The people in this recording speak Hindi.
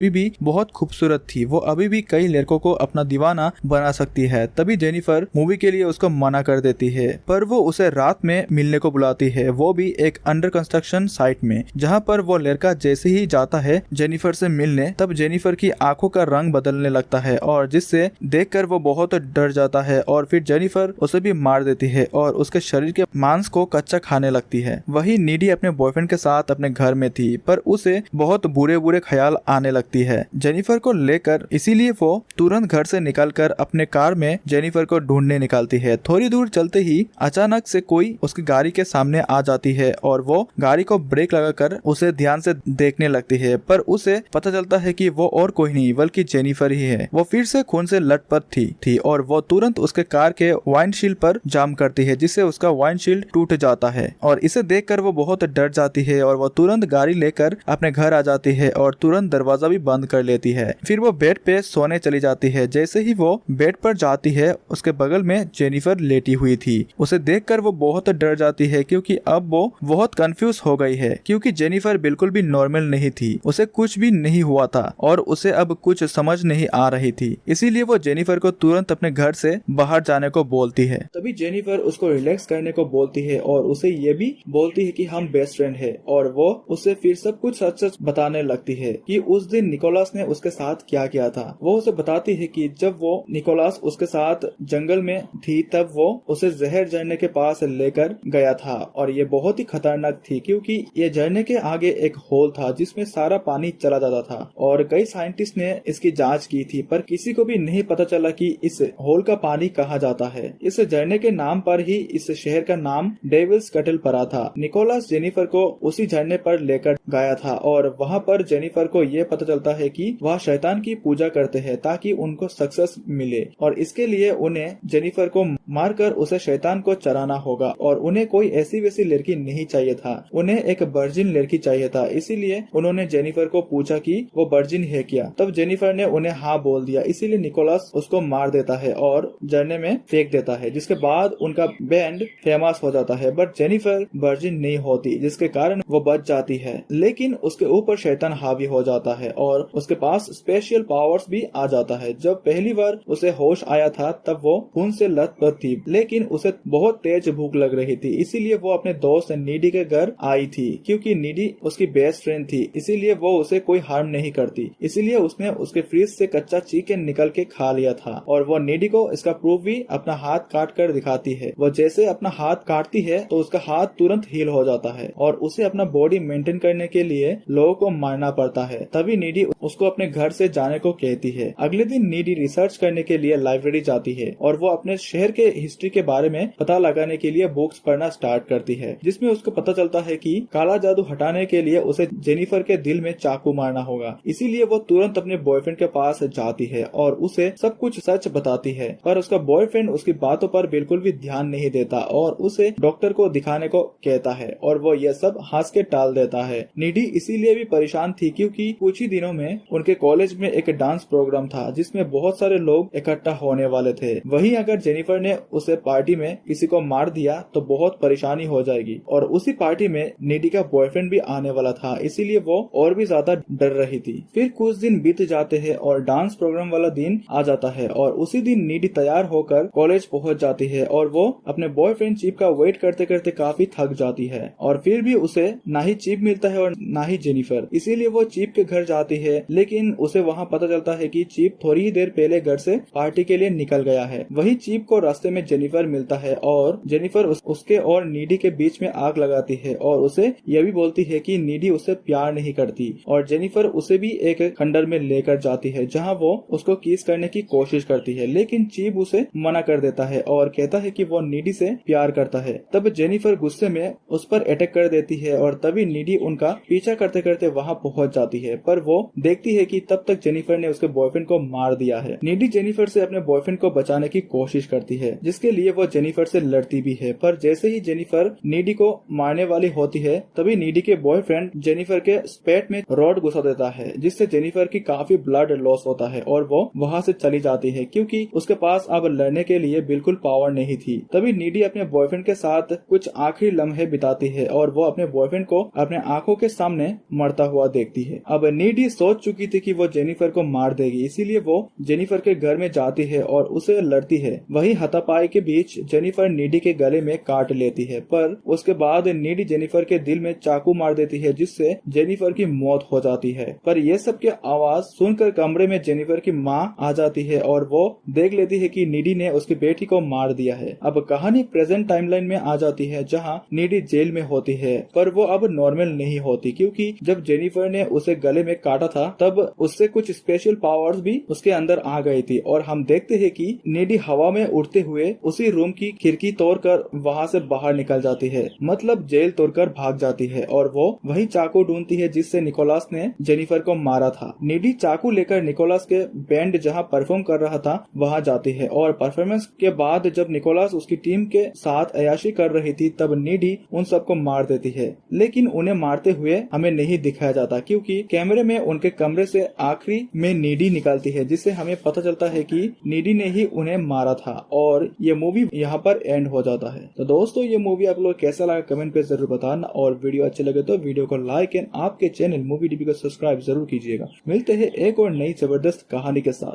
अभी भी बहुत खूबसूरत थी। वो अभी भी कई लड़कों को अपना दीवाना बना सकती है। तभी जेनिफर मूवी के लिए उसको मना कर देती है, पर वो उसे रात में मिलने को बुलाती है, वो भी एक अंडर कंस्ट्रक्शन साइट में, जहाँ पर वो लड़का जैसे ही जाता है जेनिफर से मिलने, तब जेनिफर की आंखों का रंग बदलने लगता है और जिससे देखकर वो बहुत डर जाता है और फिर जेनिफर उसे भी मार देती है और उसके शरीर के मांस को कच्चा खाने लगती है। वही नीडी अपने बॉयफ्रेंड के साथ अपने घर में थी, पर उसे बहुत बुरे बुरे ख्याल आने लगते है जेनिफर को लेकर, इसीलिए वो तुरंत घर से निकलकर अपने कार में जेनिफर को ढूंढने निकलती है। थोड़ी दूर चलते ही अचानक से कोई उसकी गाड़ी के सामने आ जाती है और वो गाड़ी को ब्रेक लगाकर उसे ध्यान से देखने लगती है, पर उसे पता चलता है कि वो और कोई नहीं बल्कि जेनिफर ही है। वो फिर से खून से लटपट थी और वो तुरंत उसके कार के वाइंडशील्ड पर जाम करती है, जिससे उसका वाइंडशील्ड टूट जाता है और इसे देखकर वो बहुत डर जाती है और वो तुरंत गाड़ी लेकर अपने घर आ जाती है और तुरंत दरवाजा भी बंद कर लेती है। फिर वो बेड पे सोने चली जाती है। जैसे ही वो बेड पर जाती है, उसके बगल में जेनिफर लेटी हुई थी। उसे देखकर वो बहुत डर जाती है, क्योंकि अब वो बहुत कंफ्यूज हो गई है, क्योंकि जेनिफर बिल्कुल भी नॉर्मल नहीं थी, उसे कुछ भी नहीं हुआ था और उसे अब कुछ समझ नहीं आ रही थी। इसीलिए वो जेनिफर को तुरंत अपने घर से बाहर जाने को बोलती है। तभी जेनिफर उसको रिलैक्स करने को बोलती है और उसे ये भी बोलती है कि हम बेस्ट फ्रेंड है, और वो उसे फिर सब कुछ सच सच बताने लगती है कि उस दिन निकोलस ने उसके साथ क्या किया था। वो उसे बताती है कि जब वो निकोलस उसके साथ जंगल में थी, तब वो उसे जहर झरने के पास लेकर गया था और ये बहुत ही खतरनाक थी, क्योंकि ये झरने के आगे एक होल था जिसमें सारा पानी चला जाता था और कई साइंटिस्ट ने इसकी जांच की थी, पर किसी को भी नहीं पता चला कि इस होल का पानी कहाँ जाता है। इस झरने के नाम पर ही इस शहर का नाम डेविल्स कटल पड़ा था। निकोलस जेनिफर को उसी झरने पर लेकर गया था और वहाँ पर जेनिफर को ये पता चलता है कि वह शैतान की पूजा करते हैं ताकि उनको सक्सेस मिले, और इसके लिए उन्हें जेनिफर को मारकर उसे शैतान को चराना होगा और उन्हें कोई ऐसी वैसी लड़की नहीं चाहिए था, उन्हें एक वर्जिन लड़की चाहिए था। इसीलिए उन्होंने जेनिफर को पूछा कि वो वर्जिन है क्या। तब जेनिफर ने उन्हें हाँ बोल दिया। इसीलिए निकोलस उसको मार देता है और झरने में फेंक देता है, जिसके बाद उनका बैंड फेमस हो जाता है। बट जेनिफर वर्जिन नहीं होती, जिसके कारण वो बच जाती है, लेकिन उसके ऊपर शैतान हावी हो जाता है और उसके पास स्पेशल पावर्स भी आ जाता है। जब पहली बार उसे होश आया था, तब वो खून से लथपथ थी, लेकिन उसे बहुत तेज भूख लग रही थी। इसीलिए वो अपने दोस्त नीडी के घर आई थी, क्योंकि नीडी उसकी बेस्ट फ्रेंड थी, इसीलिए वो उसे कोई हार्म नहीं करती। इसीलिए उसने उसके फ्रिज से कच्चा चिकन निकल के खा लिया था और वो नीडी को इसका प्रूफ भी अपना हाथ काट कर दिखाती है। वो जैसे अपना हाथ काटती है तो उसका हाथ तुरंत हील हो जाता है और उसे अपना बॉडी मेंटेन करने के लिए लोगों को मारना पड़ता है। तभी नीडी उसको अपने घर से जाने को कहती है। अगले दिन नीडी रिसर्च करने के लिए लाइब्रेरी जाती है और वो अपने शहर के हिस्ट्री के बारे में पता लगाने के लिए बुक्स पढ़ना स्टार्ट करती है, जिसमें उसको पता चलता है कि काला जादू हटाने के लिए उसे जेनिफर के दिल में चाकू मारना होगा। इसीलिए वो तुरंत अपने बॉयफ्रेंड के पास जाती है और उसे सब कुछ सच बताती है, पर उसका बॉयफ्रेंड उसकी बातों पर बिल्कुल भी ध्यान नहीं देता और उसे डॉक्टर को दिखाने को कहता है और वो ये सब हंस के टाल देता है। नीडी इसीलिए भी परेशान थी, क्योंकि कुछ ही दिनों में उनके कॉलेज में एक डांस प्रोग्राम था जिसमें बहुत सारे लोग इकट्ठा होने वाले थे। वहीं अगर जेनिफर ने उसे पार्टी में किसी को मार दिया तो बहुत परेशानी हो जाएगी, और उसी पार्टी में नीडी का बॉयफ्रेंड भी आने वाला था, इसीलिए वो और भी ज्यादा डर रही थी। फिर कुछ दिन बीत जाते हैं और डांस प्रोग्राम वाला दिन आ जाता है और उसी दिन नीडी तैयार होकर कॉलेज पहुंच जाती है और वो अपने बॉयफ्रेंड चीप का वेट करते करते काफी थक जाती है, और फिर भी उसे ना ही चीप मिलता है और ना ही जेनिफर। इसीलिए वो चीप के घर जाती है, लेकिन उसे वहाँ पता चलता है कि चीप थोड़ी ही देर पहले घर से पार्टी के लिए निकल गया है। वही चीप को रास्ते में जेनिफर मिलता है और जेनिफर उसके और नीडी के बीच में आग लगाती है और उसे यह भी बोलती है कि नीडी उसे प्यार नहीं करती, और जेनिफर उसे भी एक खंडर में लेकर जाती है जहाँ वो उसको किस करने की कोशिश करती है, लेकिन चीप उसे मना कर देता है और कहता है कि वो नीडी से प्यार करता है। तब जेनिफर गुस्से में उस पर अटैक कर देती है और तभी नीडी उनका पीछा करते करते वहाँ पहुँच जाती है, पर वो देखती है कि तब तक जेनिफर ने उसके बॉयफ्रेंड को मार दिया है। नीडी जेनिफर से अपने बॉयफ्रेंड को बचाने की कोशिश करती है, जिसके लिए वो जेनिफर से लड़ती भी है, पर जैसे ही जेनिफर नीडी को मारने वाली होती है, तभी नीडी के बॉयफ्रेंड जेनिफर के पेट में रॉड घुसा देता है, जिससे जेनिफर की काफी ब्लड लॉस होता है और वो वहाँ से चली जाती है, क्योंकि उसके पास अब लड़ने के लिए बिल्कुल पावर नहीं थी। तभी नीडी अपने बॉयफ्रेंड के साथ कुछ आखिरी लम्हे बिताती है और वो अपने बॉयफ्रेंड को अपने आंखों के सामने मरता हुआ देखती है। अब नीडी नीडी सोच चुकी थी कि वो जेनिफर को मार देगी, इसीलिए वो जेनिफर के घर में जाती है और उसे लड़ती है। वही हाथापाई के बीच जेनिफर नीडी के गले में काट लेती है, पर उसके बाद नीडी जेनिफर के दिल में चाकू मार देती है, जिससे जेनिफर की मौत हो जाती है। पर ये सब के आवाज सुनकर कमरे में जेनिफर की माँ आ जाती है और वो देख लेती है कि नीडी ने उसकी बेटी को मार दिया है। अब कहानी प्रेजेंट टाइमलाइन में आ जाती है, जहाँ नीडी जेल में होती है, पर वो अब नॉर्मल नहीं होती, क्योंकि जब जेनिफर ने उसे गले में काटा था तब उससे कुछ स्पेशल पावर्स भी उसके अंदर आ गई थी। और हम देखते हैं कि नीडी हवा में उड़ते हुए उसी रूम की खिड़की तोड़कर वहाँ से बाहर निकल जाती है, मतलब जेल तोड़कर भाग जाती है, और वो वही चाकू ढूंढती है जिससे निकोलस ने जेनिफर को मारा था। नीडी चाकू लेकर निकोलस के बैंड जहाँ परफॉर्म कर रहा था वहाँ जाती है, और परफॉर्मेंस के बाद जब निकोलस उसकी टीम के साथ अयाशी कर रही थी तब नीडी उन सबको मार देती है, लेकिन उन्हें मारते हुए हमें नहीं दिखाया जाता, क्योंकि कैमरे में उनके कमरे से आखिरी में नीडी निकलती है, जिससे हमें पता चलता है कि नीडी ने ही उन्हें मारा था, और ये मूवी यहाँ पर एंड हो जाता है। तो दोस्तों, ये मूवी आप लोग कैसा लगा कमेंट पे जरूर बताना, और वीडियो अच्छे लगे तो वीडियो को लाइक एंड आपके चैनल मूवी डीबी को सब्सक्राइब जरूर कीजिएगा। मिलते हैं एक और नई जबरदस्त कहानी के साथ।